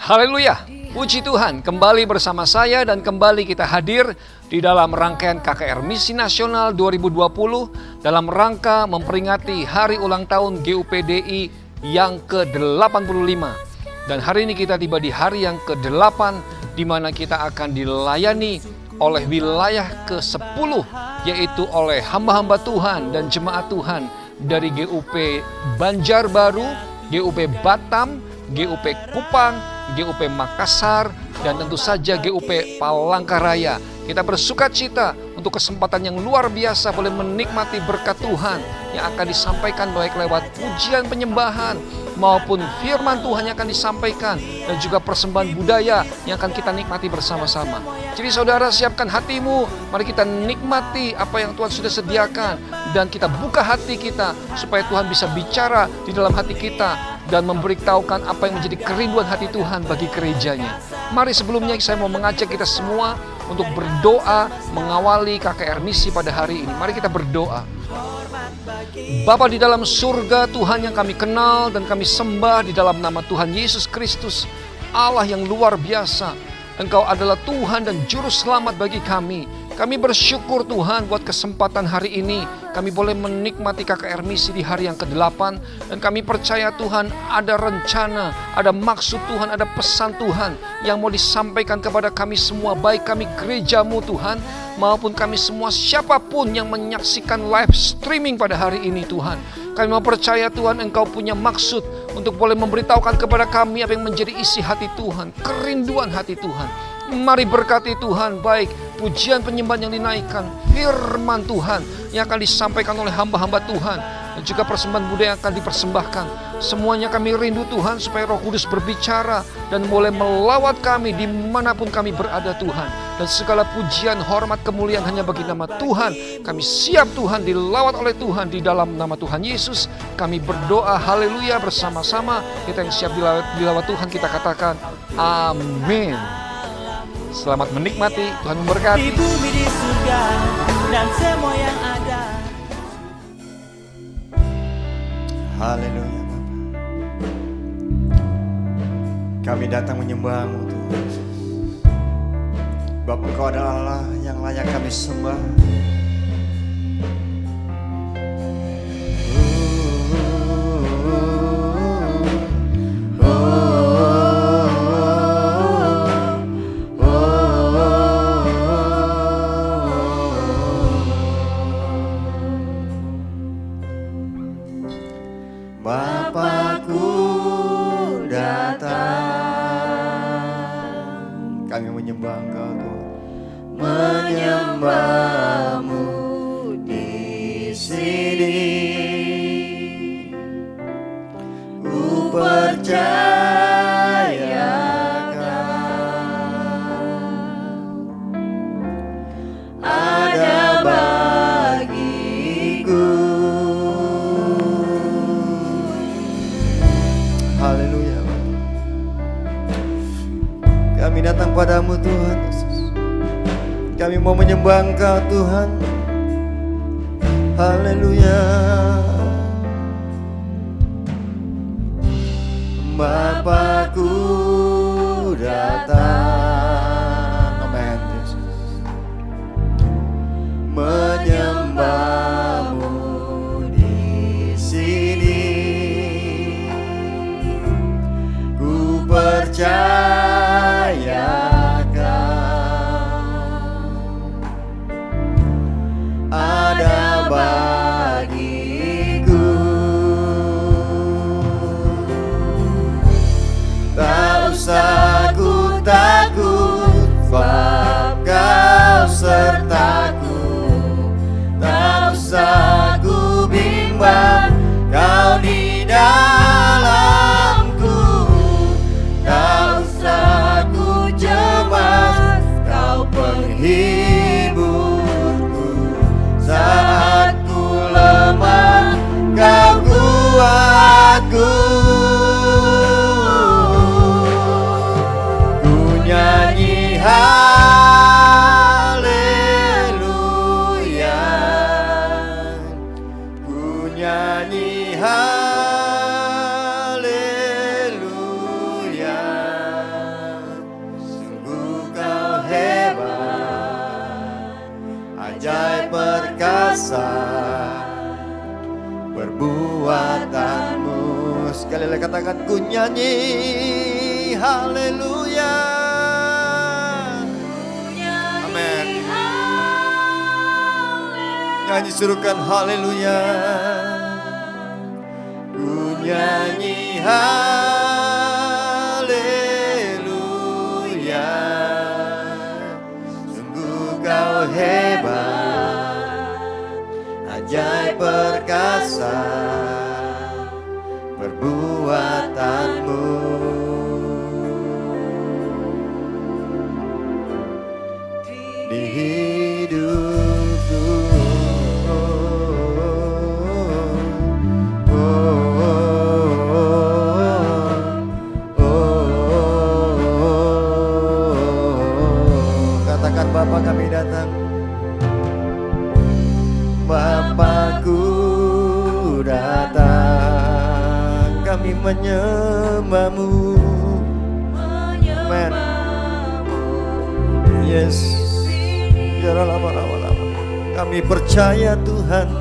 Haleluya, puji Tuhan, kembali bersama saya dan kembali kita hadir di dalam rangkaian KKR Misi Nasional 2020 dalam rangka memperingati hari ulang tahun GUPDI yang ke-85. Dan hari ini kita tiba di hari yang ke-8 di mana kita akan dilayani oleh wilayah ke-10, yaitu oleh hamba-hamba Tuhan dan jemaat Tuhan dari GUP Banjarbaru, GUP Batam, GUP Kupang, GUP Makassar, dan tentu saja GUP Palangkaraya. Kita bersuka cita untuk kesempatan yang luar biasa boleh menikmati berkat Tuhan yang akan disampaikan baik lewat pujian penyembahan maupun firman Tuhan yang akan disampaikan dan juga persembahan budaya yang akan kita nikmati bersama-sama. Jadi saudara, siapkan hatimu, mari kita nikmati apa yang Tuhan sudah sediakan dan kita buka hati kita supaya Tuhan bisa bicara di dalam hati kita dan memberitahukan apa yang menjadi kerinduan hati Tuhan bagi gerejanya. Mari sebelumnya saya mau mengajak kita semua untuk berdoa mengawali KKR Misi pada hari ini. Mari kita berdoa. Bapa di dalam surga, Tuhan yang kami kenal dan kami sembah di dalam nama Tuhan Yesus Kristus, Allah yang luar biasa. Engkau adalah Tuhan dan Juru Selamat bagi kami. Kami bersyukur Tuhan buat kesempatan hari ini. Kami boleh menikmati KKR Misi di hari yang ke-8. Dan kami percaya Tuhan ada rencana, ada maksud Tuhan, ada pesan Tuhan yang mau disampaikan kepada kami semua. Baik kami gerejamu Tuhan, maupun kami semua siapapun yang menyaksikan live streaming pada hari ini Tuhan. Kami mau percaya Tuhan Engkau punya maksud untuk boleh memberitahukan kepada kami apa yang menjadi isi hati Tuhan, kerinduan hati Tuhan. Mari berkati Tuhan, baik pujian penyembahan yang dinaikkan, firman Tuhan yang akan disampaikan oleh hamba-hamba Tuhan, dan juga persembahan budaya yang akan dipersembahkan. Semuanya kami rindu Tuhan supaya Roh Kudus berbicara dan boleh melawat kami dimanapun kami berada Tuhan. Dan segala pujian, hormat, kemuliaan hanya bagi nama Tuhan. Kami siap Tuhan dilawat oleh Tuhan di dalam nama Tuhan Yesus. Kami berdoa haleluya bersama-sama. Kita yang siap dilawat Tuhan kita katakan amin. Selamat menikmati, Tuhan memberkati. Di bumi, di surga, dan semua yang ada. Haleluya Bapa. Kami datang menyembah-Mu Tuhan Yesus. Bapa, Engkau adalah Allah yang layak kami sembah. Bapakku datang, kami menyembah Engkau Tuhan, menyembah-Mu di sini. Ku percayakan ada bagiku. Haleluya. Kami datang padamu Tuhan Yesus. Kami mau menyembah Engkau Tuhan. Haleluya. Bapakku datang. Amin Yesus. Menyembah-Mu di sini. Ku percayakan ada bagiku. Tak perkasa perbuatanmu. Sekali lagi katakan, ku nyanyi haleluya. Amin. Nyanyi suruhkan haleluya. Ku nyanyi haleluya. Sungguh kau hebat, ajaib perkasa perbuatanmu. Di hidupku, katakan, Bapa kami datang. Bapakku datang, kami menyembahmu. Amen. Yes. Ya lama. Kami percaya Tuhan.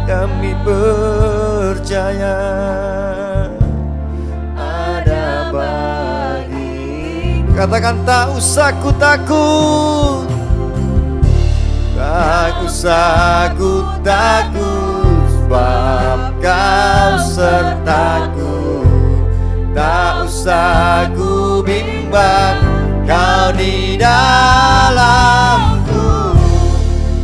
Kami percaya ada bagi. Katakan, tak usah ku takut. Tak usah ku takut, sebab kau sertaku. Tak usah ku bimbang, kau di dalamku.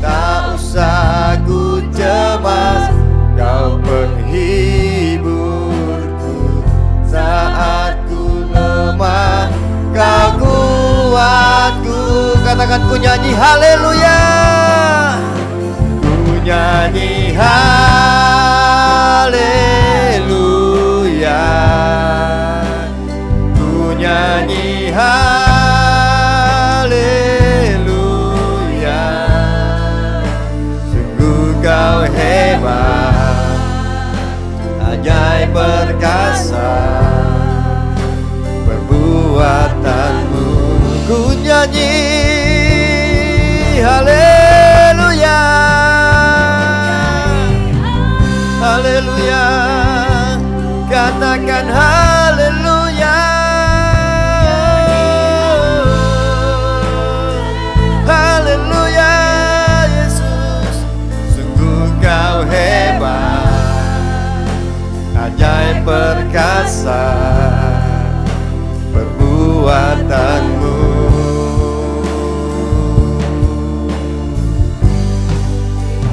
Tak usah ku cemas, kau penghiburku. Saat ku lemah, kau kuatku. Katakan, ku nyanyi haleluya. Ku nyanyi haleluya. Ku nyanyi haleluya. Sungguh kau hebat, ajaib perkasa perbuatanmu. Ku nyanyi haleluya. Haleluya. Katakan haleluya. Haleluya Yesus. Sungguh kau hebat, ajaib perkasa perbuatanmu.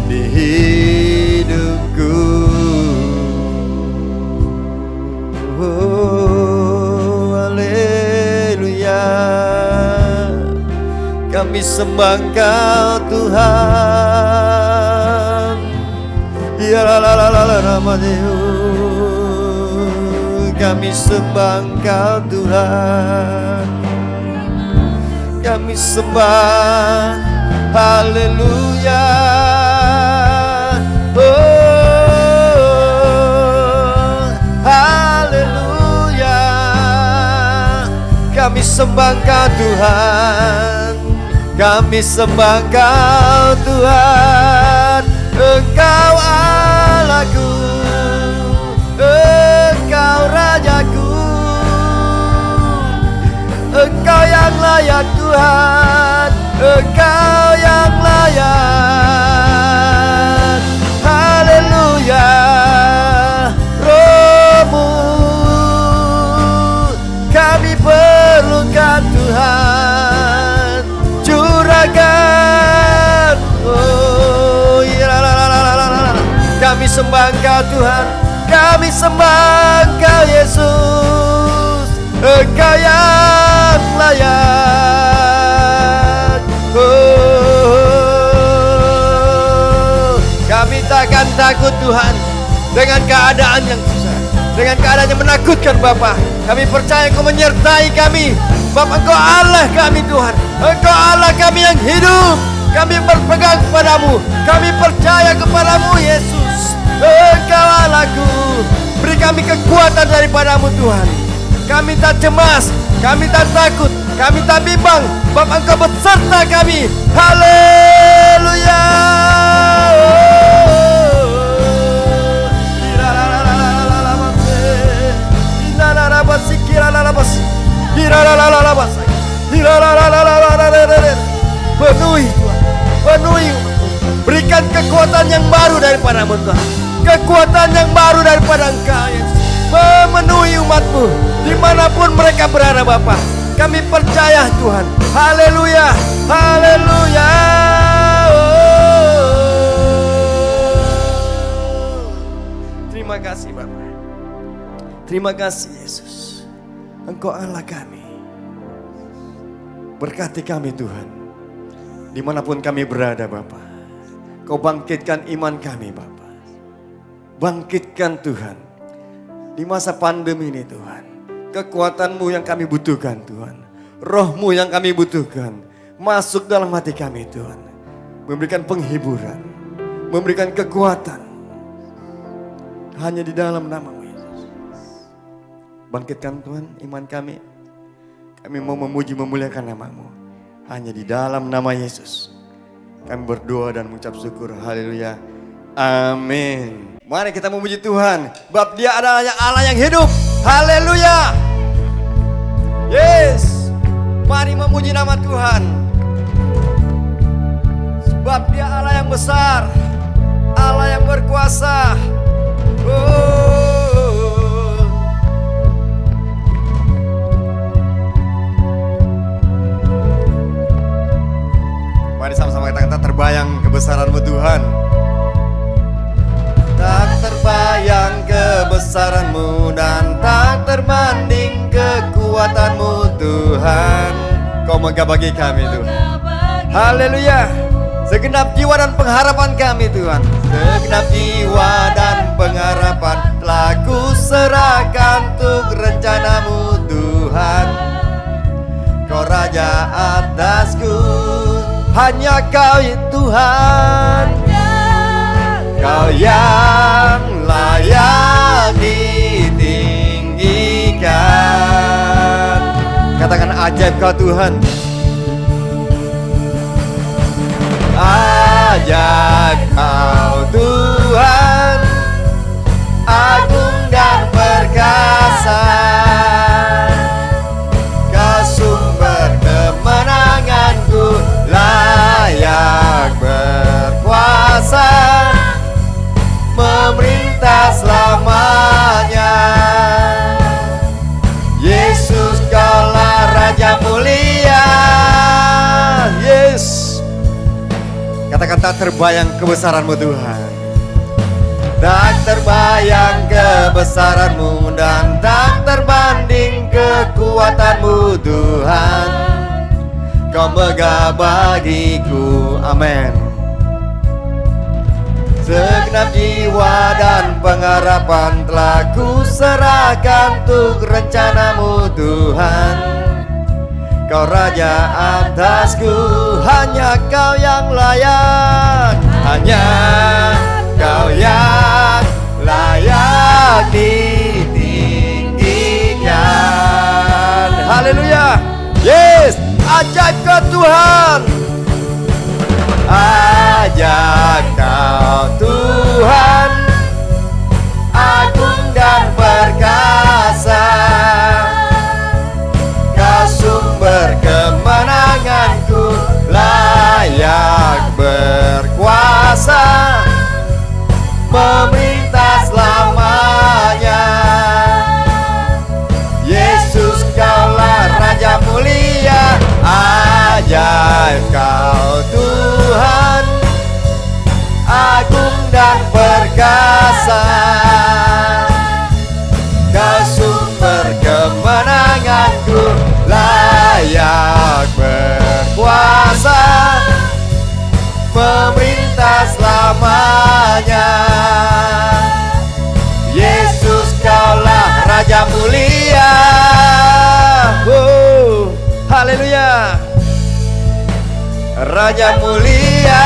Di hidupku, oh, haleluya. Kami sembah Engkau Tuhan. Ya la la la la la Ramadeu. Kami sembah Engkau Tuhan. Kami sembah haleluya. Oh, haleluya. Kami sembah Engkau Tuhan. Kami sembah Engkau Tuhan. Engkau Allahku, Engkau Rajaku. Engkau yang layak Tuhan, Engkau yang layak. Haleluya. Rohmu kami perlukan Tuhan. Curahkan. Oh, kami sembah Engkau Tuhan. Kami sembah Engkau Yesus. Engkau yang layak. Oh, kami takkan takut Tuhan dengan keadaan yang susah, dengan keadaan yang menakutkan Bapa. Kami percaya Engkau menyertai kami. Bapa, Engkau Allah kami Tuhan. Engkau Allah kami yang hidup. Kami berpegang kepadamu. Kami percaya kepadamu Yesus. Engkau Allahku. Beri kami kekuatan daripadamu Tuhan. Kami tak cemas, kami tak takut, Kami tak bimbang, sebab Engkau beserta kami. Haleluya. Penuhi Tuhan, penuhi. Berikan kekuatan yang baru daripada Tuhan, kekuatan yang baru daripada Engkau, Yesus. Memenuhi umat-Mu dimanapun mereka berada, Bapa. Kami percaya Tuhan. Haleluya, haleluya. Terima kasih Bapa. Terima kasih Yesus. Engkau Allah kami. Berkati kami Tuhan. Dimanapun kami berada Bapa. Kau bangkitkan iman kami Bapa. Bangkitkan Tuhan. Di masa pandemi ini Tuhan. Kekuatan-Mu yang kami butuhkan Tuhan. Roh-Mu yang kami butuhkan. Masuk dalam hati kami Tuhan. Memberikan penghiburan. Memberikan kekuatan. Hanya di dalam nama-Mu Yesus. Bangkitkan Tuhan iman kami. Kami mau memuji memuliakan nama-Mu. Hanya di dalam nama Yesus. Kami berdoa dan mengucap syukur. Haleluya. Amin. Mari kita memuji Tuhan. Sebab Dia adalah Allah yang hidup. Haleluya. Yes. Mari memuji nama Tuhan. Sebab Dia Allah yang besar. Allah yang berkuasa. Mari sama-sama kita terbayang kebesaran-Mu Tuhan. Tak terbayang kebesaran-Mu dan tak terbanding kekuatan-Mu Tuhan. Kau megah bagi kami Tuhan. Haleluya. Segenap jiwa dan pengharapan kami Tuhan. Segenap jiwa dan pengharapan telah ku serahkan untuk rencana-Mu Tuhan. Kau Raja atasku, hanya Kau Tuhan. Kau yang layak ditinggikan. Katakan ajaib Kau Tuhan. Ajaib Kau Tuhan, agung dan perkasa. Kau sumber kemenanganku, layak berkuasa, memerintah selamanya. Yesus Kaulah Raja mulia. Yes. Katakan tak terbayang kebesaran-Mu Tuhan. Tak terbayang kebesaran-Mu dan tak terbanding kekuatan-Mu Tuhan. Kau megah bagiku. Amin. Segenap jiwa dan pengharapan telah ku serahkan untuk rencana-Mu Tuhan. Kau Raja atasku, hanya Kau yang layak. Hanya Kau yang layak ditinggikan. Haleluya. Yes, ajaib Kau Tuhan. Ajaib Kau Tuhan, agung dan perkasa. Kau sumber kemenanganku, layak berkuasa, memerintah selamanya. Yesus Kaulah Raja mulia. Ajaib Kau Tuhan, agung dan perkasa. Kau sumber kemenanganku, layak berkuasa, memerintah selamanya. Yesus Kaulah Raja mulia. Haleluya. Raja mulia.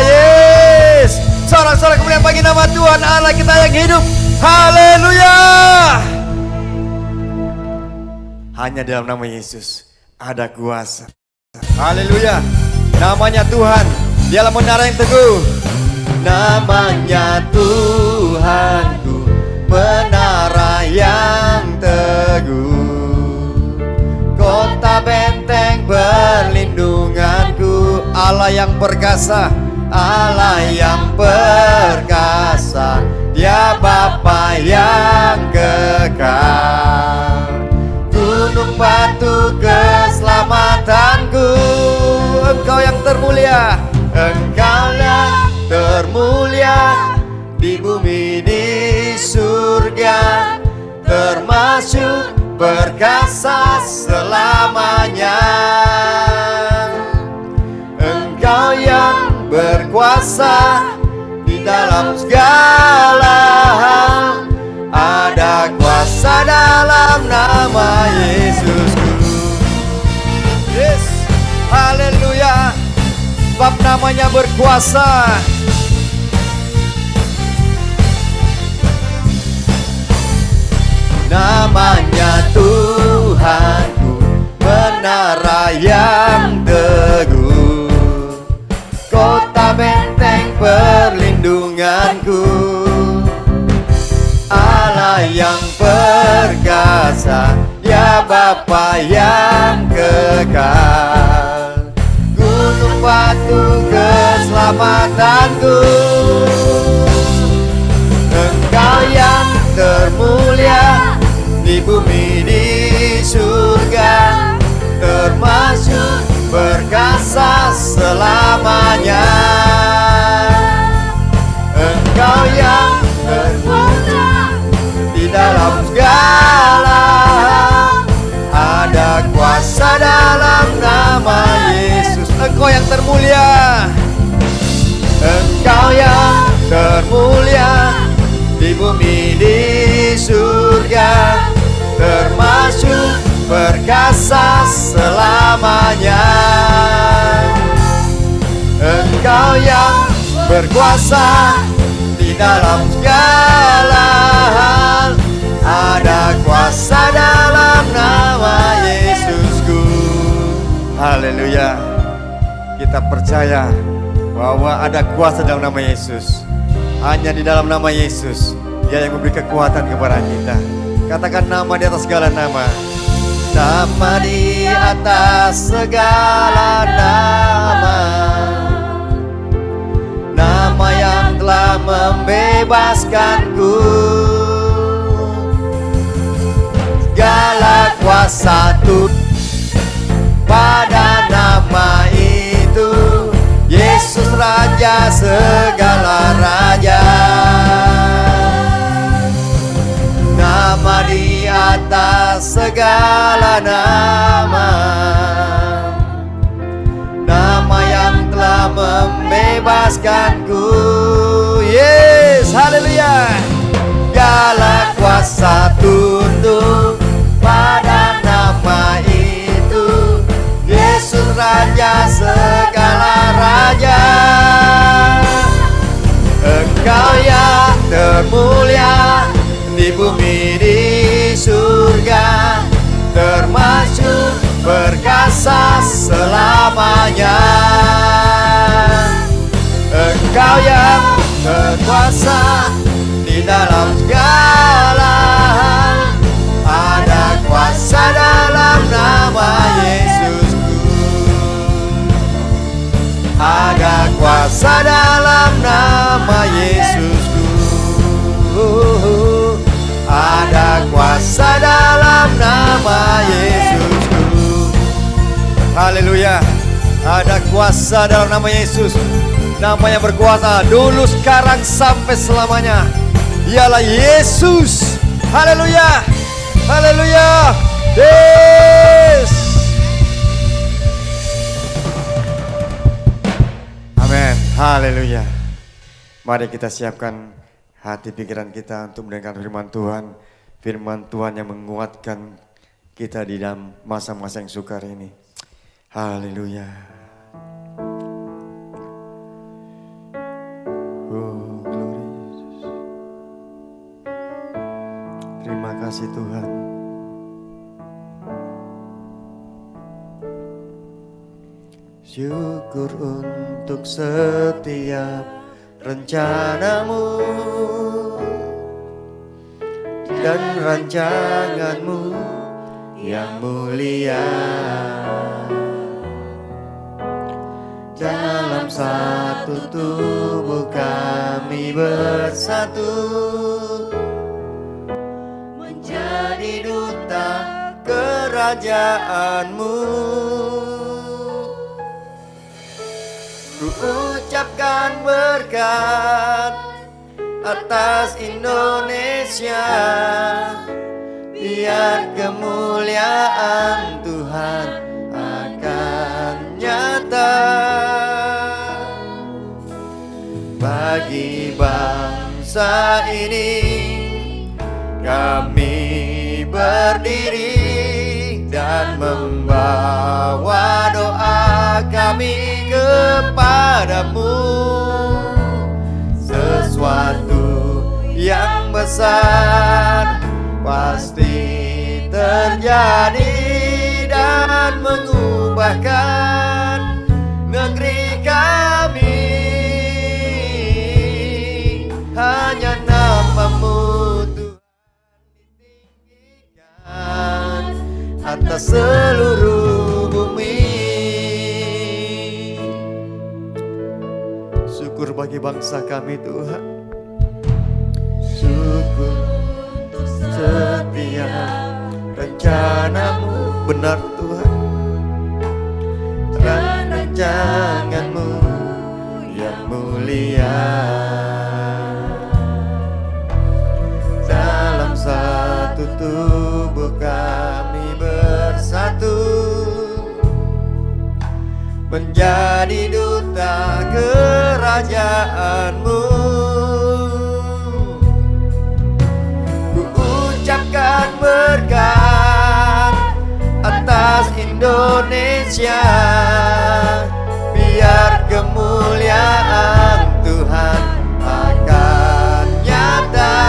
Yes. Sorak-sorak kemuliaan bagi nama Tuhan Allah kita yang hidup. Haleluya. Hanya dalam nama Yesus ada kuasa. Haleluya. Namanya Tuhan, dialah menara yang teguh. Namanya Tuhanku, menara yang teguh, kota benteng perlindunganku. Allah yang perkasa, Allah yang perkasa, Dia Bapa yang kekal, gunung batu keselamatanku. Engkau yang termulia, Engkau yang termulia di bumi di surga, termasuk perkasa selamanya. Engkau yang berkuasa di dalam segala hal, ada kuasa dalam nama Yesusku. Yes, haleluya. Sebab namanya berkuasa. Namanya Tuhanku, menara yang teguh, kota benteng perlindunganku. Allah yang perkasa, Dia Bapa yang kekal, gunung batu keselamatanku. Engkau yang termulia di bumi di surga, termasuk perkasa selamanya. Engkau yang termulia di dalam segala hal, ada kuasa dalam nama Yesus. Engkau yang termulia, Engkau yang termulia di bumi di surga, termasuk perkasa selamanya. Engkau yang berkuasa di dalam segala hal, ada kuasa dalam nama Yesusku. Haleluya. Kita percaya bahwa ada kuasa dalam nama Yesus. Hanya di dalam nama Yesus, Dia yang memberi kekuatan kepada kita. Katakan nama di atas segala nama. Nama di atas segala nama, nama yang telah membebaskanku. Segala kuasa Tuhan pada nama itu, Yesus Raja segala raja. Nama di atas segala nama, nama yang telah membebaskanku. Yes, haleluya. Segala kuasa tunduk pada nama itu, Yesus Raja segala raja. Engkau yang termulia di bumi di surga, termasuk perkasa selamanya. Engkau yang berkuasa di dalam segala hal, ada kuasa dalam nama Yesusku. Ada kuasa dalam nama Yesusku. Ada kuasa dalam nama Yesusku. Haleluya. Ada kuasa dalam nama Yesus. Nama yang berkuasa dulu, sekarang, sampai selamanya. Dialah Yesus. Haleluya. Haleluya. Yes. Amin. Haleluya. Mari kita siapkan hati pikiran kita untuk mendengar firman Tuhan. Firman Tuhan yang menguatkan kita di dalam masa-masa yang sukar ini. Haleluya. Oh, glory Yesus. Terima kasih Tuhan. Syukur untuk setiap rencanamu dan rancanganmu yang mulia. Dalam satu tubuh kami bersatu, menjadi duta kerajaanmu. Ku ucapkan berkat atas Indonesia, biar kemuliaan Tuhan akan nyata. Bagi bangsa ini kami berdiri dan membawa doa kami kepadamu. Sesuatu yang besar pasti terjadi dan mengubahkan negeri kami. Hanya nama-Mu Tuhan ditinggikan atas seluruh bumi. Syukur bagi bangsa kami Tuhan. Syukur untuk setiap rencana-Mu benar Tuhan, dan rancangan-Mu yang mulia. Dalam satu tubuh kami bersatu, menjadi duta kerajaan-Mu. Ku ucapkan berkat atas Indonesia, biar kemuliaan Tuhan akan nyata.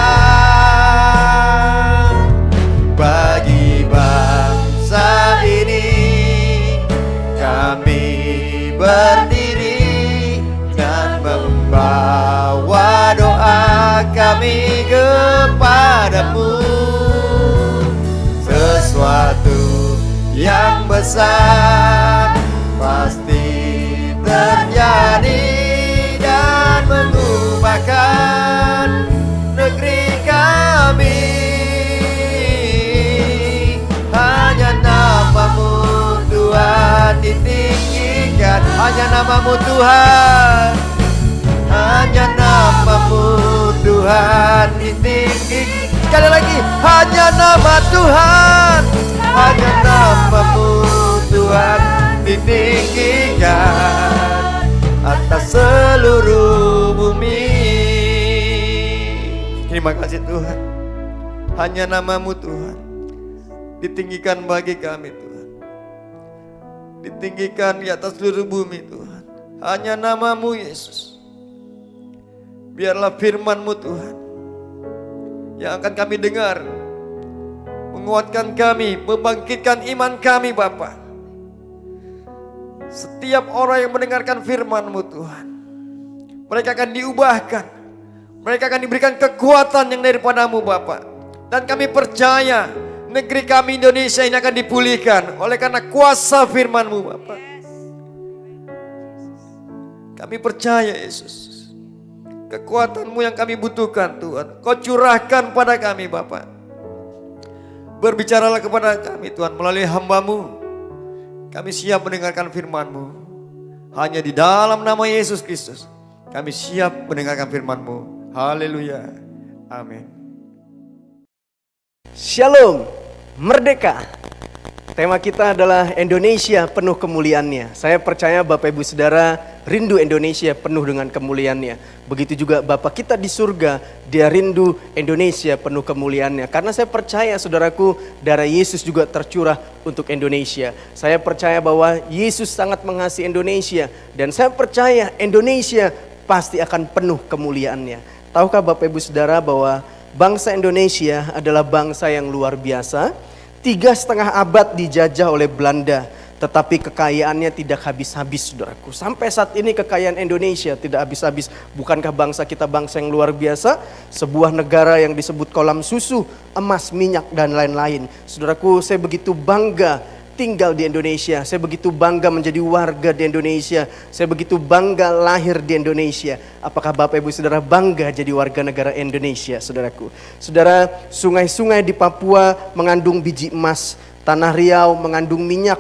Bagi bangsa ini kami berdiri dan membawa doa kami kepadamu. Sesuatu yang besar pasti terjadi dan mengubahkan negeri kami. Hanya nama-Mu Tuhan ditinggikan, hanya nama-Mu Tuhan, hanya nama-Mu Tuhan ditinggikan. Sekali lagi, hanya nama Tuhan, hanya nama-Mu Tuhan ditinggikan atas seluruh bumi. Terima kasih Tuhan, hanya nama-Mu Tuhan ditinggikan bagi kami Tuhan, ditinggikan di atas seluruh bumi Tuhan. Hanya nama-Mu Yesus. Biarlah firman-Mu Tuhan yang akan kami dengar menguatkan kami, membangkitkan iman kami Bapa. Setiap orang yang mendengarkan firman-Mu Tuhan, mereka akan diubahkan, mereka akan diberikan kekuatan yang daripada-Mu Bapa. Dan kami percaya negeri kami Indonesia ini akan dipulihkan oleh karena kuasa firman-Mu Bapa. Kami percaya Yesus, kekuatan-Mu yang kami butuhkan Tuhan, Kau curahkan pada kami Bapa. Berbicaralah kepada kami Tuhan melalui hamba-Mu. Kami siap mendengarkan firman-Mu. Hanya di dalam nama Yesus Kristus kami siap mendengarkan firman-Mu. Haleluya. Amin. Shalom, merdeka. Tema kita adalah Indonesia penuh kemuliaannya. Saya percaya Bapak Ibu Saudara rindu Indonesia penuh dengan kemuliaannya. Begitu juga Bapak kita di surga, Dia rindu Indonesia penuh kemuliaannya. Karena saya percaya saudaraku, darah Yesus juga tercurah untuk Indonesia. Saya percaya bahwa Yesus sangat mengasihi Indonesia. Dan saya percaya Indonesia pasti akan penuh kemuliaannya. Tahukah Bapak Ibu Saudara bahwa bangsa Indonesia adalah bangsa yang luar biasa. 3,5 abad dijajah oleh Belanda. tetapi kekayaannya tidak habis-habis, saudaraku. Sampai saat ini kekayaan Indonesia tidak habis-habis. Bukankah bangsa kita bangsa yang luar biasa? Sebuah negara yang disebut kolam susu, emas, minyak, dan lain-lain. Saudaraku, saya begitu bangga tinggal di Indonesia. Saya begitu bangga menjadi warga di Indonesia. Saya begitu bangga lahir di Indonesia. Apakah Bapak Ibu Saudara bangga jadi warga negara Indonesia, saudaraku? Saudara, sungai-sungai di Papua mengandung biji emas. Tanah Riau mengandung minyak.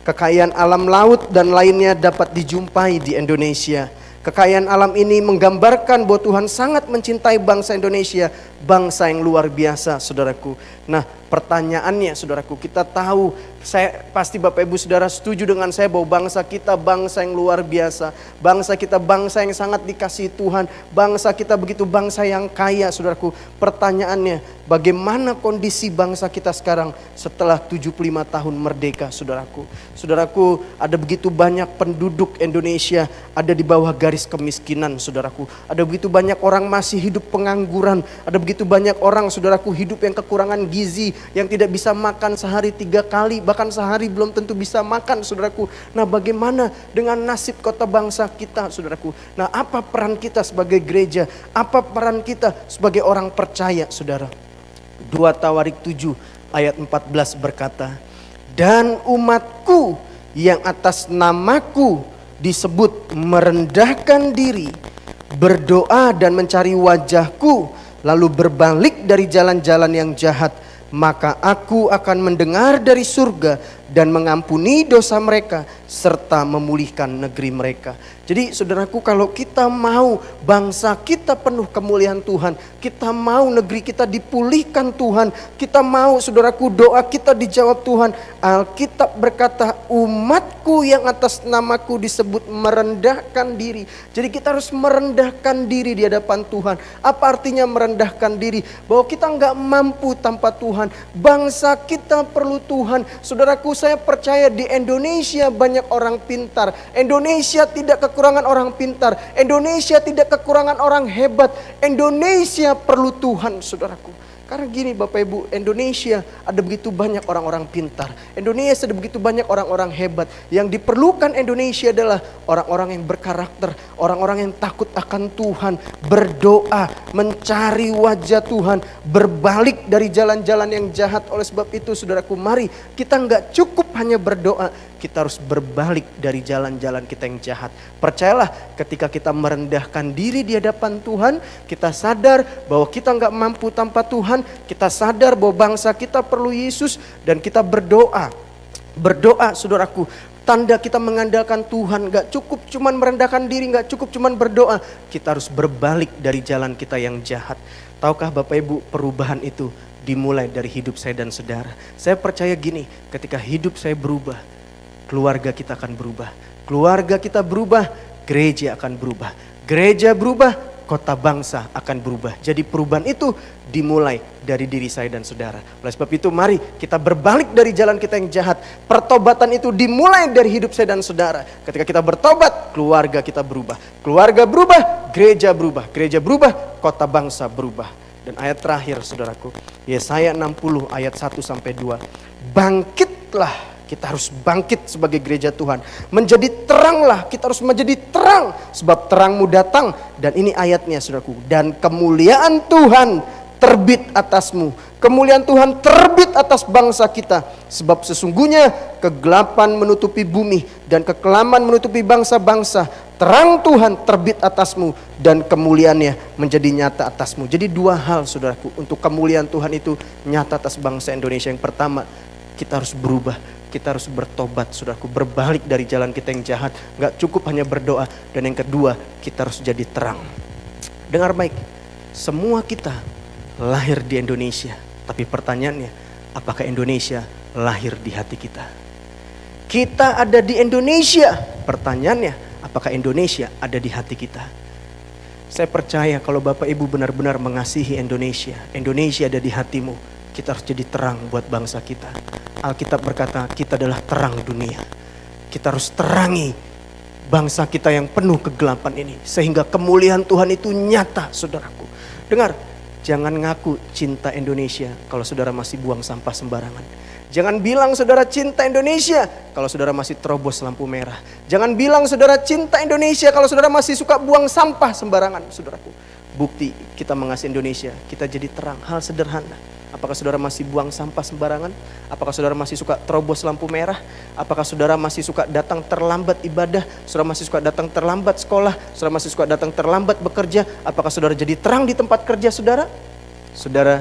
Kekayaan alam laut dan lainnya dapat dijumpai di Indonesia. Kekayaan alam ini menggambarkan bahwa Tuhan sangat mencintai bangsa Indonesia, bangsa yang luar biasa, saudaraku. Nah, pertanyaannya, saudaraku, kita tahu, saya pasti Bapak Ibu Saudara setuju dengan saya bahwa bangsa kita bangsa yang luar biasa. Bangsa kita bangsa yang sangat dikasihi Tuhan. Bangsa kita begitu bangsa yang kaya, saudaraku. Pertanyaannya, bagaimana kondisi bangsa kita sekarang setelah 75 tahun merdeka, saudaraku? Saudaraku, ada begitu banyak penduduk Indonesia ada di bawah garis kemiskinan, saudaraku. Ada begitu banyak orang masih hidup pengangguran. Ada begitu banyak orang, saudaraku, hidup yang kekurangan gizi, yang tidak bisa makan sehari 3 kali, bahkan sehari belum tentu bisa makan, saudaraku. Nah, bagaimana dengan nasib kota bangsa kita, saudaraku? Nah, apa peran kita sebagai gereja? Apa peran kita sebagai orang percaya, saudara? 2 Tawarik 7 ayat 14 berkata, dan umatku yang atas namaku disebut merendahkan diri, berdoa dan mencari wajahku, lalu berbalik dari jalan-jalan yang jahat, maka aku akan mendengar dari surga dan mengampuni dosa mereka serta memulihkan negeri mereka. Jadi saudaraku, kalau kita mau bangsa kita penuh kemuliaan Tuhan, kita mau negeri kita dipulihkan Tuhan, kita mau, saudaraku, doa kita dijawab Tuhan. Alkitab berkata, umatku yang atas namaku disebut merendahkan diri. Jadi kita harus merendahkan diri di hadapan Tuhan. Apa artinya merendahkan diri? Bahwa kita nggak mampu tanpa Tuhan. Bangsa kita perlu Tuhan. Saudaraku, saya percaya di Indonesia banyak orang pintar. Indonesia tidak kekurangan orang pintar. Indonesia tidak kekurangan orang hebat. Indonesia perlu Tuhan, saudaraku. Karena gini Bapak Ibu, Indonesia ada begitu banyak orang-orang pintar. Indonesia ada begitu banyak orang-orang hebat. Yang diperlukan Indonesia adalah orang-orang yang berkarakter, orang-orang yang takut akan Tuhan, berdoa, mencari wajah Tuhan, berbalik dari jalan-jalan yang jahat. Oleh sebab itu, saudaraku, mari kita nggak cukup hanya berdoa, kita harus berbalik dari jalan-jalan kita yang jahat. Percayalah, ketika kita merendahkan diri di hadapan Tuhan, kita sadar bahwa kita nggak mampu tanpa Tuhan, kita sadar bahwa bangsa kita perlu Yesus, dan kita berdoa. Berdoa, saudaraku, tanda kita mengandalkan Tuhan. Gak cukup cuman merendahkan diri, gak cukup cuman berdoa, kita harus berbalik dari jalan kita yang jahat. Tahukah Bapak Ibu, perubahan itu dimulai dari hidup saya dan saudara. Saya percaya gini, ketika hidup saya berubah, keluarga kita akan berubah. Keluarga kita berubah, gereja akan berubah. Gereja berubah, kota bangsa akan berubah. Jadi perubahan itu dimulai dari diri saya dan saudara. Oleh sebab itu, mari kita berbalik dari jalan kita yang jahat. Pertobatan itu dimulai dari hidup saya dan saudara. Ketika kita bertobat, keluarga kita berubah. Keluarga berubah, gereja berubah. Gereja berubah, kota bangsa berubah. Dan ayat terakhir, saudaraku, Yesaya 60 ayat 1-2. Bangkitlah. Kita harus bangkit sebagai gereja Tuhan. Menjadi teranglah, kita harus menjadi terang. Sebab terangmu datang. Dan ini ayatnya, saudaraku. Dan kemuliaan Tuhan terbit atasmu. Kemuliaan Tuhan terbit atas bangsa kita. Sebab sesungguhnya kegelapan menutupi bumi dan kekelaman menutupi bangsa-bangsa. Terang Tuhan terbit atasmu dan kemuliaannya menjadi nyata atasmu. Jadi 2 hal, saudaraku, untuk kemuliaan Tuhan itu nyata atas bangsa Indonesia. Yang pertama, kita harus berubah. Kita harus bertobat, saudaraku, berbalik dari jalan kita yang jahat. Gak cukup hanya berdoa. Dan yang kedua, kita harus jadi terang. Dengar baik, semua kita lahir di Indonesia. Tapi pertanyaannya, apakah Indonesia lahir di hati kita? Kita ada di Indonesia. Pertanyaannya, apakah Indonesia ada di hati kita? Saya percaya kalau Bapak Ibu benar-benar mengasihi Indonesia, Indonesia ada di hatimu, kita harus jadi terang buat bangsa kita. Alkitab berkata, kita adalah terang dunia. Kita harus terangi bangsa kita yang penuh kegelapan ini, sehingga kemuliaan Tuhan itu nyata, saudaraku. Dengar, Jangan ngaku cinta Indonesia kalau saudara masih buang sampah sembarangan. Jangan bilang saudara cinta Indonesia kalau saudara masih terobos lampu merah. Jangan bilang saudara cinta Indonesia kalau saudara masih suka buang sampah sembarangan, saudaraku. Bukti kita mengasihi Indonesia, kita jadi terang. Hal sederhana. Apakah saudara masih buang sampah sembarangan? Apakah saudara masih suka terobos lampu merah? Apakah saudara masih suka datang terlambat ibadah? Saudara masih suka datang terlambat sekolah? Saudara masih suka datang terlambat bekerja? Apakah saudara jadi terang di tempat kerja saudara? Saudara,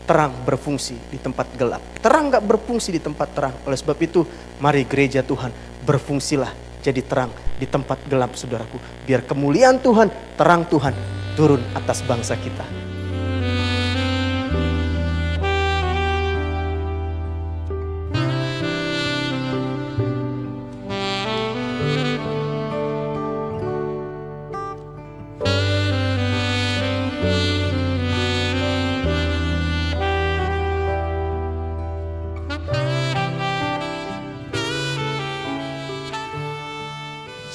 terang berfungsi di tempat gelap. Terang gak berfungsi di tempat terang. Oleh sebab itu, mari gereja Tuhan berfungsilah jadi terang di tempat gelap saudaraku. Biar kemuliaan Tuhan, terang Tuhan turun atas bangsa kita.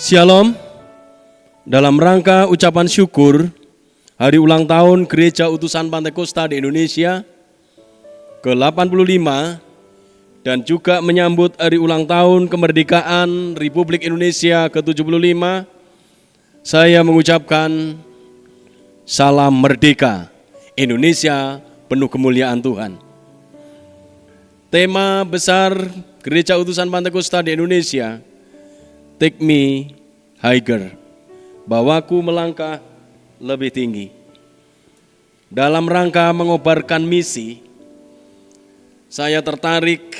Shalom. Dalam rangka ucapan syukur hari ulang tahun Gereja Utusan Pantekosta di Indonesia ke-85 dan juga menyambut hari ulang tahun kemerdekaan Republik Indonesia ke-75, saya mengucapkan salam merdeka, Indonesia penuh kemuliaan Tuhan. Tema besar Gereja Utusan Pantekosta di Indonesia, Take me higher, bawaku melangkah lebih tinggi. Dalam rangka mengobarkan misi, saya tertarik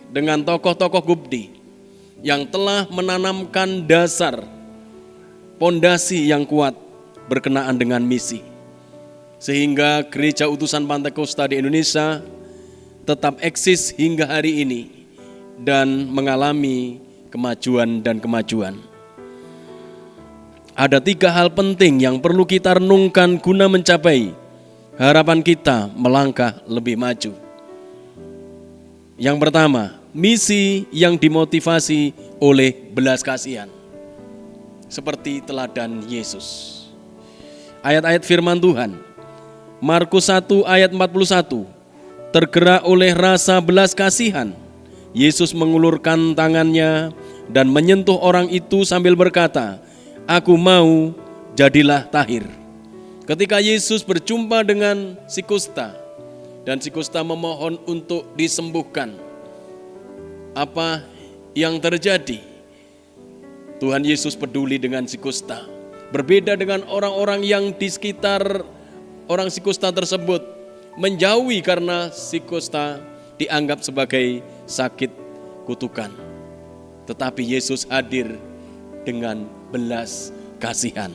dengan tokoh-tokoh Gubdi yang telah menanamkan dasar pondasi yang kuat berkenaan dengan misi. Sehingga Gereja Utusan Pantekosta di Indonesia tetap eksis hingga hari ini dan mengalami kemajuan dan kemajuan. Ada 3 hal penting yang perlu kita renungkan guna mencapai harapan kita melangkah lebih maju. Yang pertama, misi yang dimotivasi oleh belas kasihan, seperti teladan Yesus. Ayat-ayat firman Tuhan, Markus 1 ayat 41, tergerak oleh rasa belas kasihan, Yesus mengulurkan tangannya dan menyentuh orang itu sambil berkata, "Aku mau, jadilah tahir." Ketika Yesus berjumpa dengan si kusta dan si kusta memohon untuk disembuhkan, apa yang terjadi? Tuhan Yesus peduli dengan si kusta. Berbeda dengan orang-orang yang di sekitar orang si kusta tersebut menjauhi karena si kusta dianggap sebagai sakit kutukan. Tetapi Yesus hadir dengan belas kasihan.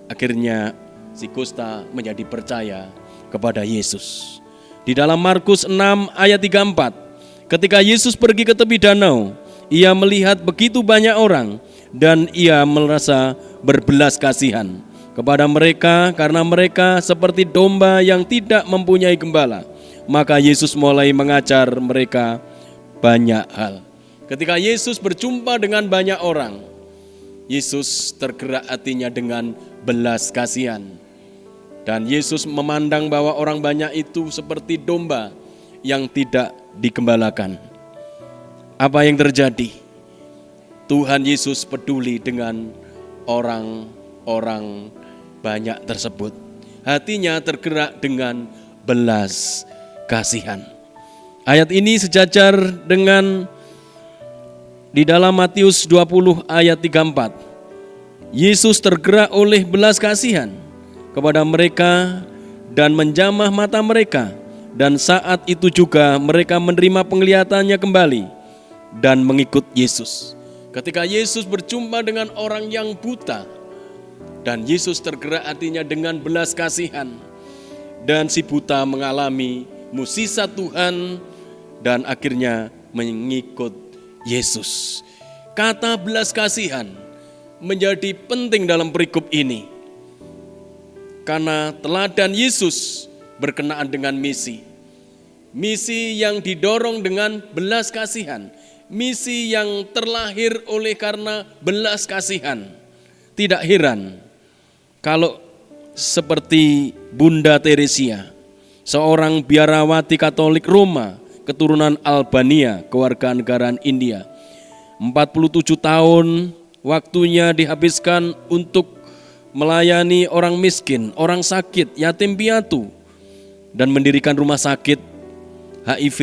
Akhirnya si kusta menjadi percaya kepada Yesus. Di dalam Markus 6 ayat 34, ketika Yesus pergi ke tepi danau, ia melihat begitu banyak orang dan ia merasa berbelas kasihan kepada mereka karena mereka seperti domba yang tidak mempunyai gembala. Maka Yesus mulai mengajar mereka banyak hal. Ketika Yesus berjumpa dengan banyak orang, Yesus tergerak hatinya dengan belas kasihan. Dan Yesus memandang bahwa orang banyak itu seperti domba yang tidak digembalakan. Apa yang terjadi? Tuhan Yesus peduli dengan orang-orang banyak tersebut. Hatinya tergerak dengan belas kasihan. Ayat ini sejajar dengan di dalam Matius 20 ayat 34. Yesus tergerak oleh belas kasihan kepada mereka dan menjamah mata mereka, dan saat itu juga mereka menerima penglihatannya kembali dan mengikut Yesus. Ketika Yesus berjumpa dengan orang yang buta dan Yesus tergerak hatinya dengan belas kasihan, dan si buta mengalami mukjizat Tuhan dan akhirnya mengikut Yesus. Kata belas kasihan menjadi penting dalam perikop ini karena teladan Yesus berkenaan dengan misi. Misi yang didorong dengan belas kasihan, misi yang terlahir oleh karena belas kasihan. Tidak heran kalau seperti Bunda Teresia, seorang biarawati Katolik Roma, keturunan Albania, kewarganegaraan India. 47 tahun waktunya dihabiskan untuk melayani orang miskin, orang sakit, yatim piatu, dan mendirikan rumah sakit HIV,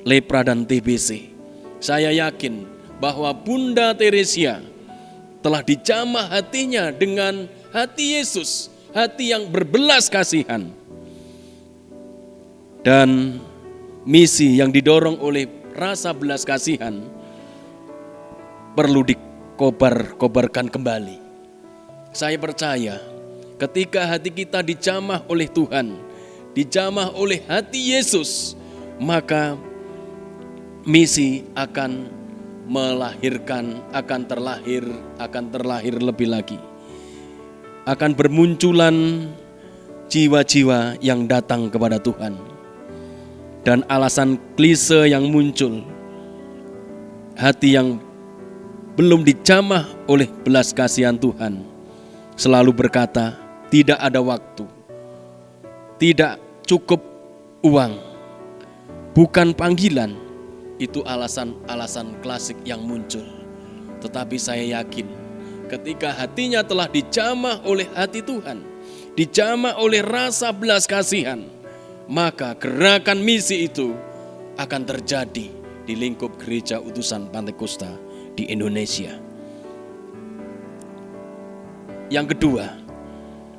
lepra, dan TBC. Saya yakin bahwa Bunda Teresia telah dijamah hatinya dengan hati Yesus, hati yang berbelas kasihan. Dan misi yang didorong oleh rasa belas kasihan perlu dikobar-kobarkan kembali. Saya percaya ketika hati kita dijamah oleh Tuhan, dijamah oleh hati Yesus, maka misi akan melahirkan, akan terlahir lebih lagi. Akan bermunculan jiwa-jiwa yang datang kepada Tuhan. Dan alasan klise yang muncul, hati yang belum dijamah oleh belas kasihan Tuhan selalu berkata, tidak ada waktu, tidak cukup uang, bukan panggilan. Itu alasan-alasan klasik yang muncul. Tetapi saya yakin ketika hatinya telah dijamah oleh hati Tuhan, dijamah oleh rasa belas kasihan, maka gerakan misi itu akan terjadi di lingkup Gereja Utusan Pantekosta di Indonesia. Yang kedua,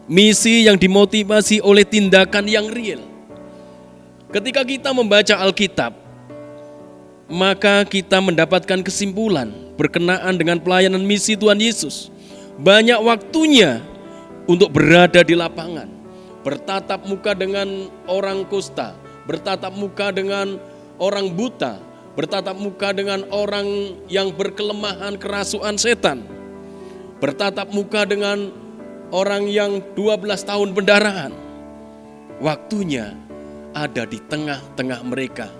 misi yang dimotivasi oleh tindakan yang real. Ketika kita membaca Alkitab, maka kita mendapatkan kesimpulan berkenaan dengan pelayanan misi Tuhan Yesus. Banyak waktunya untuk berada di lapangan, bertatap muka dengan orang kusta, bertatap muka dengan orang buta, bertatap muka dengan orang yang berkelemahan kerasukan setan, bertatap muka dengan orang yang 12 tahun pendarahan. Waktunya ada di tengah-tengah mereka.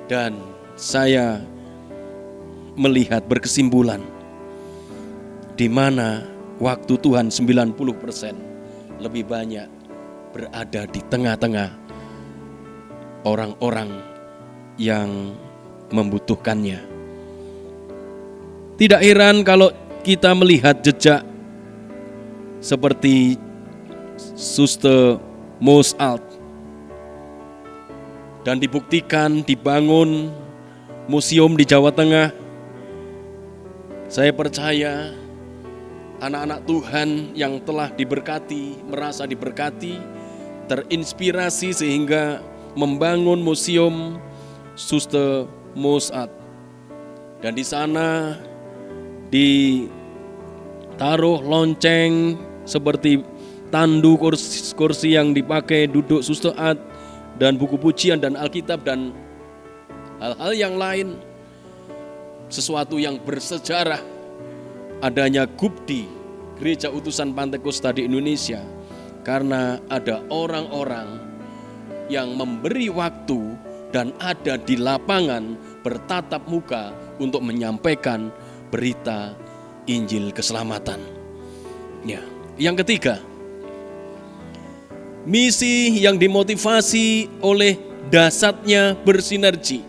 Dan saya melihat berkesimpulan di mana waktu Tuhan 90% lebih banyak berada di tengah-tengah orang-orang yang membutuhkannya. Tidak heran kalau kita melihat jejak seperti Suster Moos-Alt, dan dibuktikan dibangun museum di Jawa Tengah. Saya percaya anak-anak Tuhan yang telah diberkati, merasa diberkati, terinspirasi sehingga membangun museum Suster Moos-Alt. Dan di sana ditaruh lonceng seperti tandu kursi yang dipakai duduk Suster Alt, dan buku pujian dan Alkitab dan hal-hal yang lain. Sesuatu yang bersejarah adanya Gubdi, Gereja Utusan Pantekosta di Indonesia, karena ada orang-orang yang memberi waktu dan ada di lapangan bertatap muka untuk menyampaikan berita Injil keselamatan. Ya, yang ketiga, misi yang dimotivasi oleh dahsyatnya bersinergi.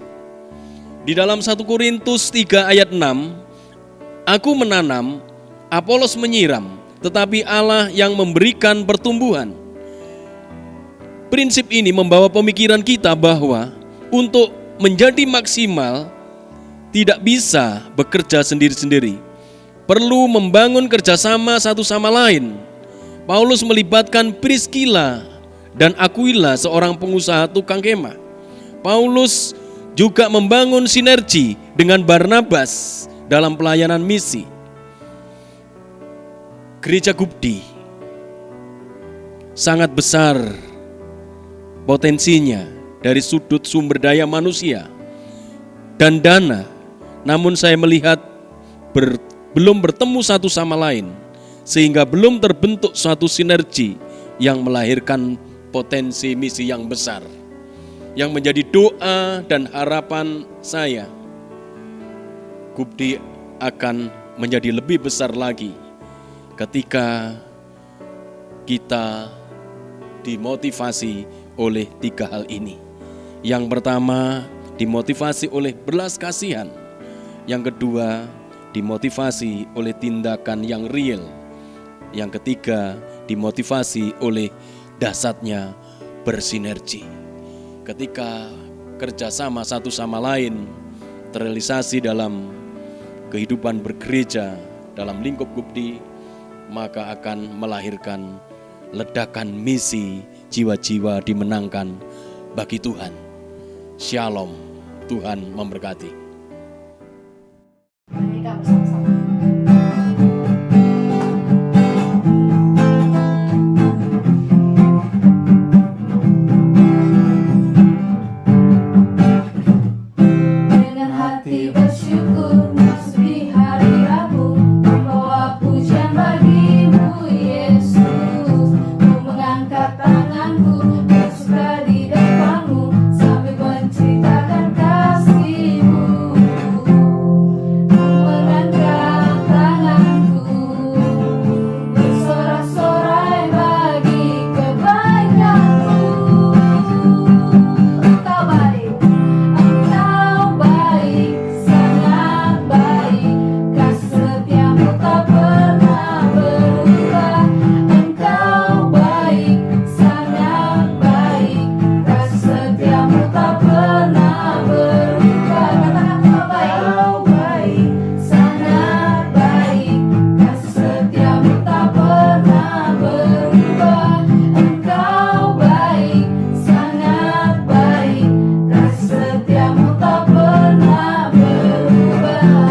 Di dalam 1 Korintus 3 ayat 6, aku menanam, Apolos menyiram, tetapi Allah yang memberikan pertumbuhan. Prinsip ini membawa pemikiran kita bahwa untuk menjadi maksimal tidak bisa bekerja sendiri-sendiri. Perlu membangun kerjasama satu sama lain. Paulus melibatkan Priscilla dan Aquila, seorang pengusaha tukang kemah. Paulus juga membangun sinergi dengan Barnabas dalam pelayanan misi. Gereja Gubdi sangat besar potensinya dari sudut sumber daya manusia dan dana, namun saya melihat belum bertemu satu sama lain, sehingga belum terbentuk suatu sinergi yang melahirkan potensi misi yang besar. Yang menjadi doa dan harapan saya, Gubdi akan menjadi lebih besar lagi ketika kita dimotivasi oleh 3 hal ini. Yang pertama, dimotivasi oleh belas kasihan. Yang kedua, dimotivasi oleh tindakan yang real. Yang ketiga, dimotivasi oleh dahsyatnya bersinergi. Ketika kerjasama satu sama lain terrealisasi dalam kehidupan bergereja, dalam lingkup Gubdi, maka akan melahirkan ledakan misi, jiwa-jiwa dimenangkan bagi Tuhan. Shalom, Tuhan memberkati. Mereka bersama-sama. Dengan hati bersyukur memasuki hari Rabu, membawa pujian bagimu Yesus. Ku mengangkat tanganku bersuka di depanmu sambil menceritakan kasih-Mu. Ku mengangkat tanganku bersorak-sorai bagi kebaikan-Mu. Engkau baik, Engkau baik, sangat baik, kasih setiamu tak pernah berubah. Engkau baik, sangat baik, kasih setiamu tak pernah berubah. Katakan engkau baik, sangat baik, kasih setiamu tak pernah berubah. Engkau baik, sangat baik, kasih setiamu tak pernah berubah.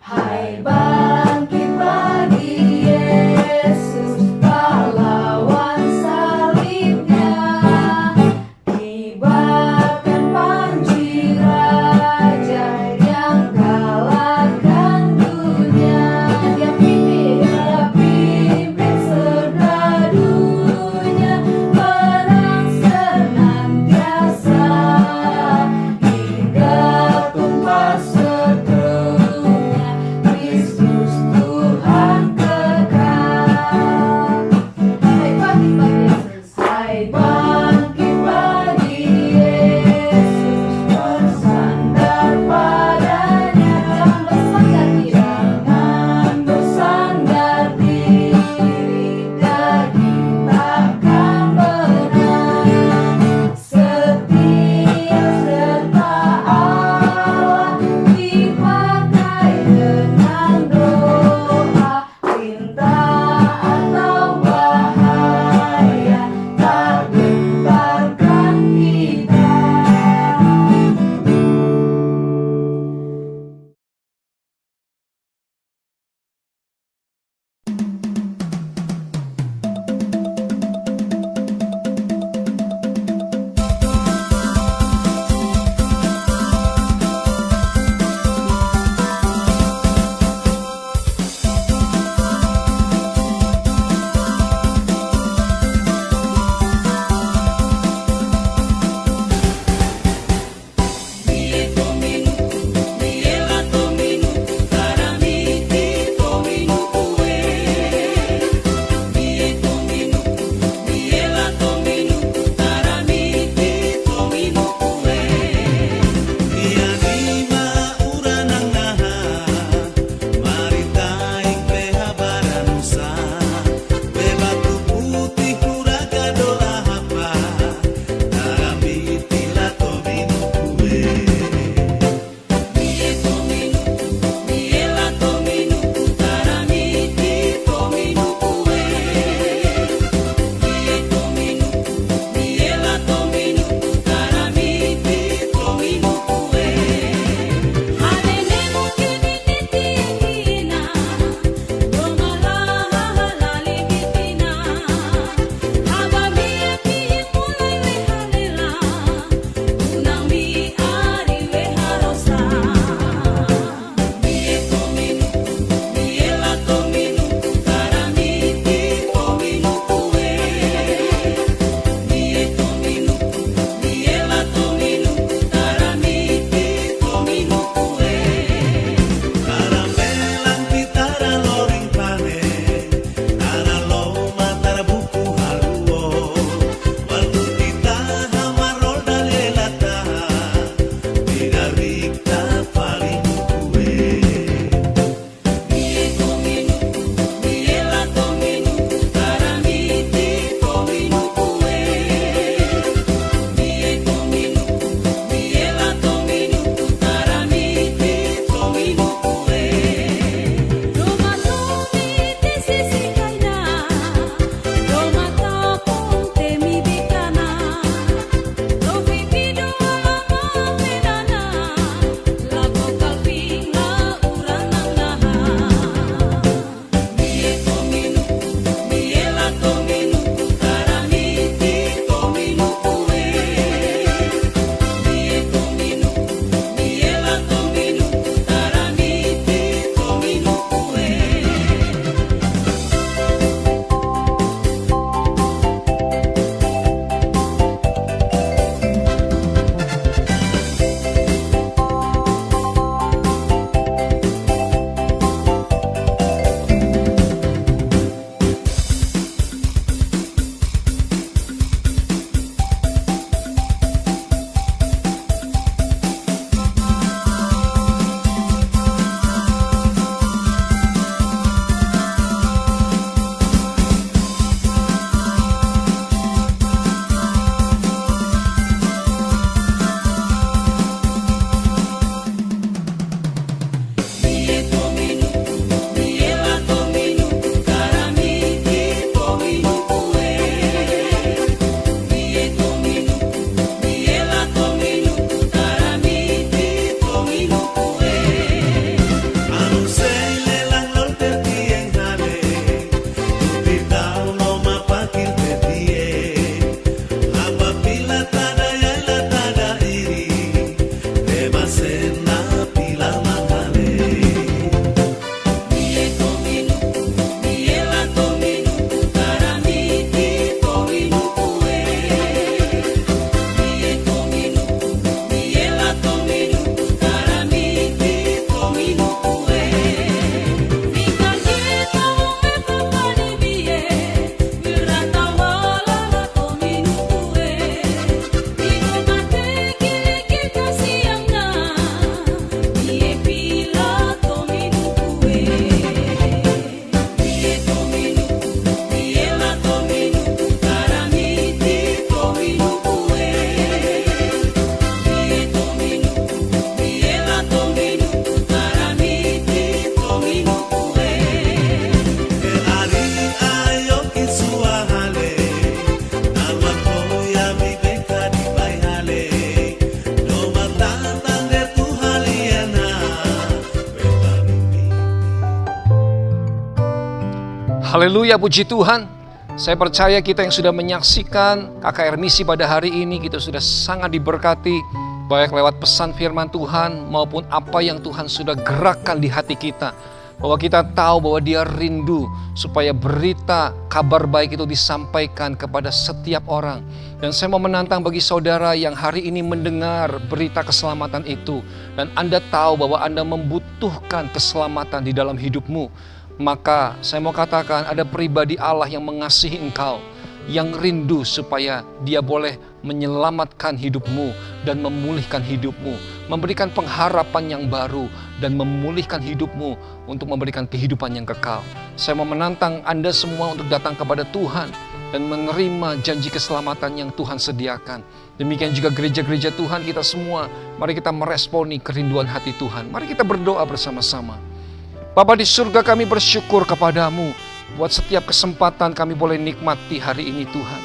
Hai bangkit bagi Yesus, pahlawan salibnya, kibarkan panji raja yang kalahkan dunia. Dia pimpin serdadunya, menang senantiasa hingga tumpas setrunya. Kristus Tuhan kekal. Hai bangkit bagi Yesus, hai bangkit bagi Yesus, bersandar padanya. Jangan bersandar diri, daging takkan menang. Setia serta Allah dipakai dengan doa, perintah atau bahaya tak Haleluya, puji Tuhan. Saya percaya kita yang sudah menyaksikan KKR Misi pada hari ini, kita sudah sangat diberkati, baik lewat pesan firman Tuhan maupun apa yang Tuhan sudah gerakkan di hati kita. Bahwa kita tahu bahwa Dia rindu supaya berita kabar baik itu disampaikan kepada setiap orang. Dan saya mau menantang bagi saudara yang hari ini mendengar berita keselamatan itu, dan Anda tahu bahwa Anda membutuhkan keselamatan di dalam hidupmu. Maka saya mau katakan ada pribadi Allah yang mengasihi engkau, yang rindu supaya Dia boleh menyelamatkan hidupmu dan memulihkan hidupmu, memberikan pengharapan yang baru dan memulihkan hidupmu untuk memberikan kehidupan yang kekal. Saya mau menantang Anda semua untuk datang kepada Tuhan dan menerima janji keselamatan yang Tuhan sediakan. Demikian juga gereja-gereja Tuhan kita semua, mari kita meresponi kerinduan hati Tuhan. Mari kita berdoa bersama-sama. Bapa di surga, kami bersyukur kepadamu buat setiap kesempatan kami boleh nikmati hari ini Tuhan.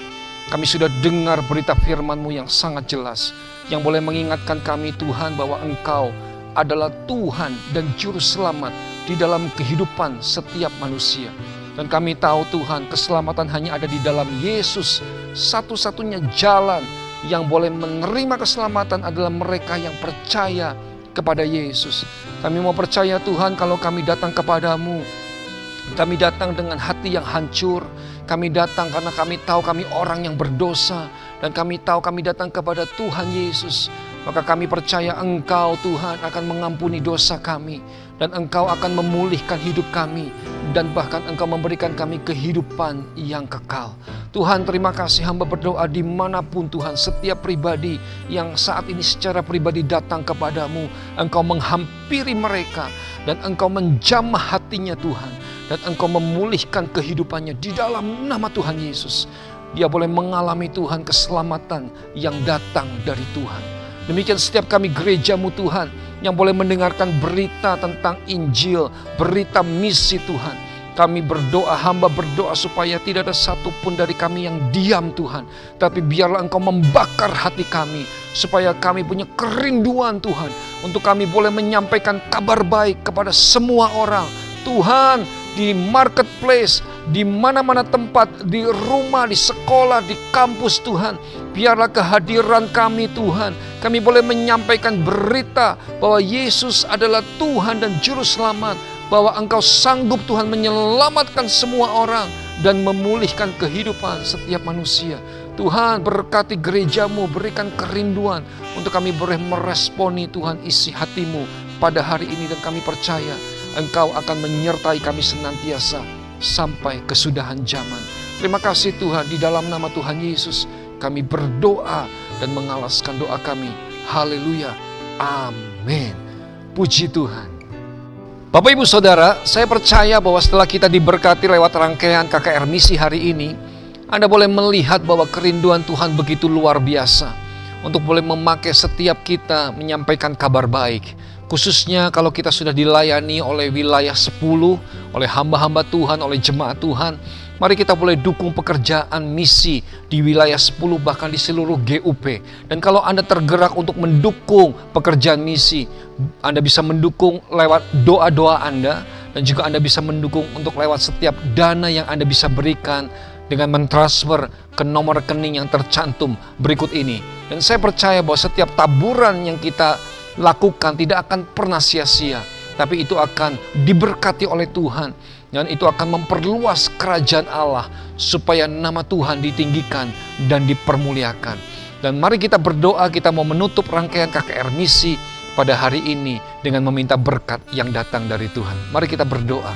Kami sudah dengar berita firman-Mu yang sangat jelas, yang boleh mengingatkan kami Tuhan bahwa Engkau adalah Tuhan dan Juru Selamat di dalam kehidupan setiap manusia. Dan kami tahu Tuhan, keselamatan hanya ada di dalam Yesus. Satu-satunya jalan yang boleh menerima keselamatan adalah mereka yang percaya kepada Yesus. Kami mau percaya Tuhan, kalau kami datang kepadamu, kami datang dengan hati yang hancur. Kami datang karena kami tahu kami orang yang berdosa, dan kami tahu kami datang kepada Tuhan Yesus. Maka kami percaya Engkau Tuhan akan mengampuni dosa kami, dan Engkau akan memulihkan hidup kami, dan bahkan Engkau memberikan kami kehidupan yang kekal. Tuhan, terima kasih, hamba berdoa dimanapun Tuhan, setiap pribadi yang saat ini secara pribadi datang kepadamu, Engkau menghampiri mereka, dan Engkau menjamah hatinya Tuhan, dan Engkau memulihkan kehidupannya di dalam nama Tuhan Yesus. Dia boleh mengalami Tuhan keselamatan yang datang dari Tuhan. Demikian setiap kami gerejamu Tuhan, yang boleh mendengarkan berita tentang Injil, berita misi Tuhan. Kami berdoa, hamba berdoa supaya tidak ada satupun dari kami yang diam Tuhan. Tapi biarlah Engkau membakar hati kami, supaya kami punya kerinduan Tuhan, untuk kami boleh menyampaikan kabar baik kepada semua orang. Tuhan, di marketplace, di mana-mana tempat, di rumah, di sekolah, di kampus Tuhan, biarlah kehadiran kami Tuhan, kami boleh menyampaikan berita bahwa Yesus adalah Tuhan dan Juru Selamat, bahwa Engkau sanggup Tuhan menyelamatkan semua orang dan memulihkan kehidupan setiap manusia. Tuhan, berkati gerejamu, berikan kerinduan untuk kami boleh meresponi Tuhan isi hatimu pada hari ini, dan kami percaya Engkau akan menyertai kami senantiasa sampai kesudahan zaman. Terima kasih Tuhan, di dalam nama Tuhan Yesus kami berdoa dan mengalaskan doa kami. Haleluya, amin. Puji Tuhan. Bapak Ibu Saudara, saya percaya bahwa setelah kita diberkati lewat rangkaian KKR Misi hari ini, Anda boleh melihat bahwa kerinduan Tuhan begitu luar biasa untuk boleh memakai setiap kita menyampaikan kabar baik. Khususnya kalau kita sudah dilayani oleh wilayah 10, oleh hamba-hamba Tuhan, oleh jemaat Tuhan. Mari kita boleh dukung pekerjaan misi di wilayah 10, bahkan di seluruh GUP. Dan kalau Anda tergerak untuk mendukung pekerjaan misi, Anda bisa mendukung lewat doa-doa Anda, dan juga Anda bisa mendukung untuk lewat setiap dana yang Anda bisa berikan dengan mentransfer ke nomor rekening yang tercantum berikut ini. Dan saya percaya bahwa setiap taburan yang kita lakukan tidak akan pernah sia-sia, tapi itu akan diberkati oleh Tuhan, dan itu akan memperluas kerajaan Allah supaya nama Tuhan ditinggikan dan dipermuliakan. Dan mari kita berdoa, kita mau menutup rangkaian KKR Misi pada hari ini dengan meminta berkat yang datang dari Tuhan. Mari kita berdoa.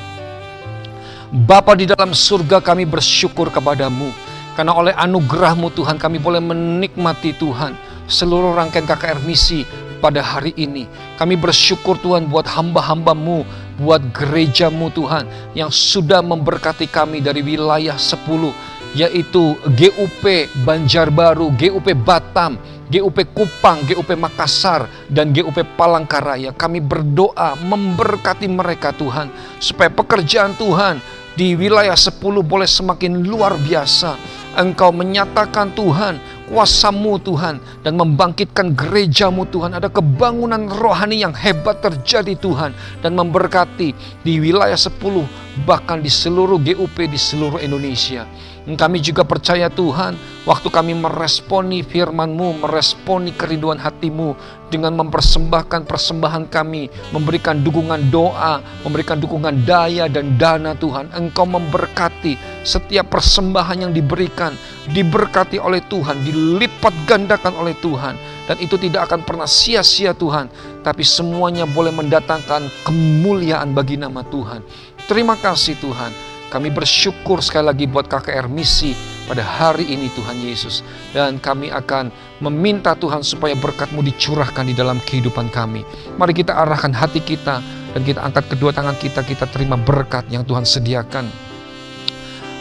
Bapa di dalam surga, kami bersyukur kepadamu karena oleh anugerah-Mu Tuhan kami boleh menikmati Tuhan seluruh rangkaian KKR Misi pada hari ini. Kami bersyukur Tuhan buat hamba-hamba-Mu, buat gereja-Mu Tuhan yang sudah memberkati kami dari wilayah 10, yaitu GUP Banjarbaru, GUP Batam, GUP Kupang, GUP Makassar, dan GUP Palangkaraya. Kami berdoa memberkati mereka Tuhan, supaya pekerjaan Tuhan di wilayah 10 boleh semakin luar biasa. Engkau menyatakan Tuhan, kuasa-Mu Tuhan, dan membangkitkan gereja-Mu Tuhan. Ada kebangunan rohani yang hebat terjadi Tuhan, dan memberkati di wilayah 10, bahkan di seluruh GUP di seluruh Indonesia. Kami juga percaya Tuhan, waktu kami meresponi firman-Mu, meresponi kerinduan hati-Mu dengan mempersembahkan persembahan kami, memberikan dukungan doa, memberikan dukungan daya dan dana Tuhan. Engkau memberkati setiap persembahan yang diberikan, diberkati oleh Tuhan, dilipat gandakan oleh Tuhan. Dan itu tidak akan pernah sia-sia Tuhan, tapi semuanya boleh mendatangkan kemuliaan bagi nama Tuhan. Terima kasih Tuhan. Kami bersyukur sekali lagi buat KKR Misi pada hari ini Tuhan Yesus. Dan kami akan meminta Tuhan supaya berkat-Mu dicurahkan di dalam kehidupan kami. Mari kita arahkan hati kita dan kita angkat kedua tangan kita terima berkat yang Tuhan sediakan.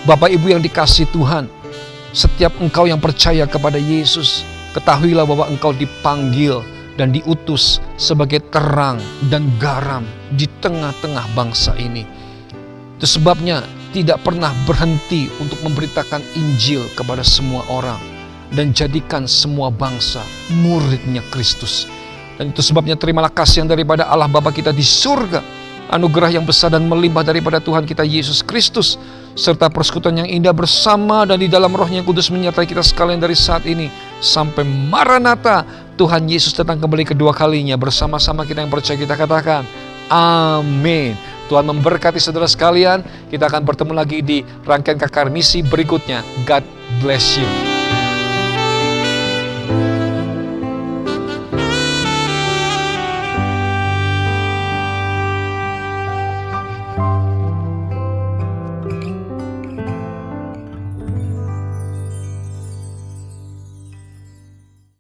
Bapak Ibu yang dikasihi Tuhan, setiap engkau yang percaya kepada Yesus, ketahuilah bahwa engkau dipanggil dan diutus sebagai terang dan garam di tengah-tengah bangsa ini. Itu sebabnya tidak pernah berhenti untuk memberitakan Injil kepada semua orang dan jadikan semua bangsa muridnya Kristus. Dan itu sebabnya terimalah kasih yang daripada Allah Bapa kita di surga, anugerah yang besar dan melimpah daripada Tuhan kita Yesus Kristus, serta persekutuan yang indah bersama dan di dalam Roh yang kudus menyertai kita sekalian dari saat ini sampai Maranatha, Tuhan Yesus datang kembali kedua kalinya. Bersama-sama kita yang percaya kita katakan amin. Tuhan memberkati saudara sekalian. Kita akan bertemu lagi di rangkaian KKR Misi berikutnya. God bless you.